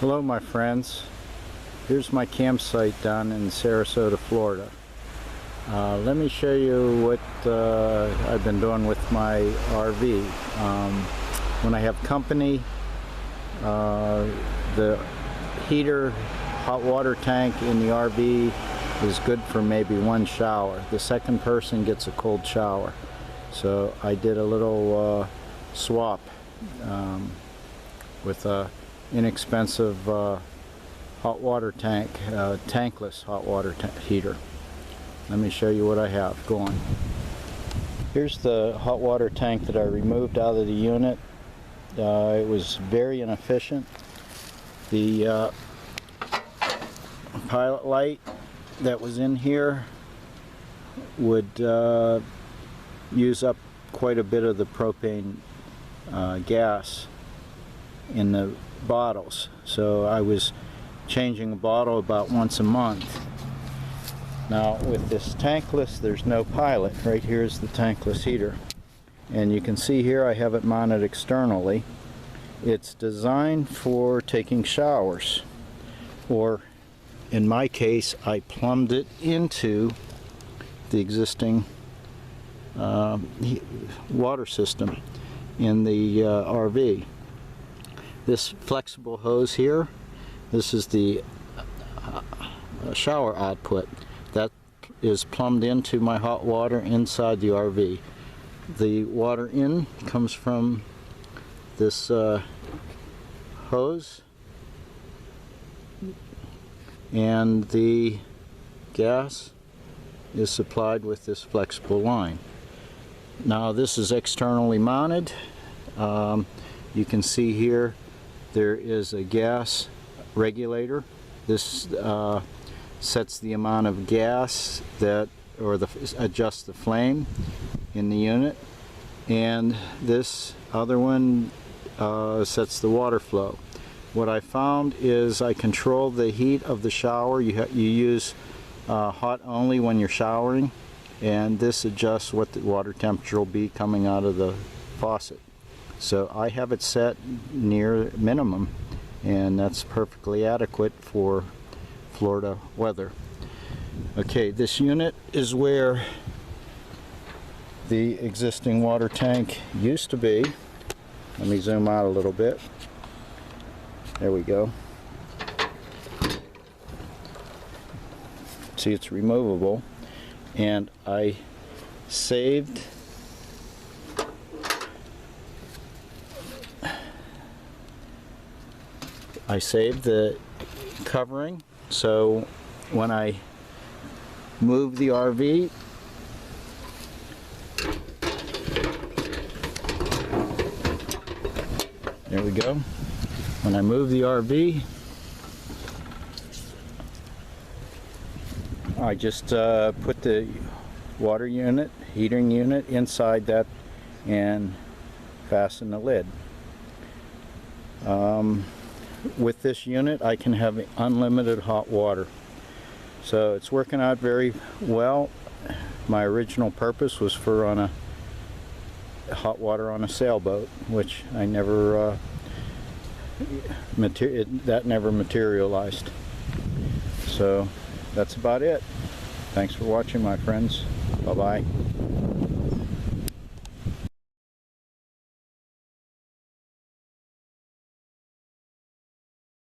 Hello my friends, here's my campsite down in Sarasota, Florida. Let me show you what I've been doing with my RV. When I have company, the heater, hot water tank in the RV is good for maybe one shower. The second person gets a cold shower. So I did a little swap with a inexpensive hot water tank, tankless hot water heater. Let me show you what I have going. Here's the hot water tank that I removed out of the unit. It was very inefficient. The pilot light that was in here would use up quite a bit of the propane gas in the bottles, so I was changing a bottle about once a month. Now with this tankless, there's no pilot. Right here is the tankless heater, and you can see here I have it mounted externally. It's designed for taking showers, or in my case I plumbed it into the existing water system in the RV. This flexible hose here, this is the shower output that is plumbed into my hot water inside the RV. The water in comes from this hose, and the gas is supplied with this flexible line. Now this is externally mounted. You can see here there is a gas regulator. This sets the amount of gas that, or adjusts the flame in the unit, and this other one sets the water flow. What I found is I control the heat of the shower. You use hot only when you're showering, and this adjusts what the water temperature will be coming out of the faucet. So I have it set near minimum, and that's perfectly adequate for Florida weather. Okay, this unit is where the existing water tank used to be. Let me zoom out a little bit. There we go. See, it's removable, and I saved the covering, so when I move the RV, there we go. When I move the RV, I just put the water unit, heating unit inside that and fasten the lid. With this unit I can have unlimited hot water, so it's working out very well. My original purpose was for hot water on a sailboat, which I never that never materialized. So that's about it. Thanks for watching, my friends. Bye bye.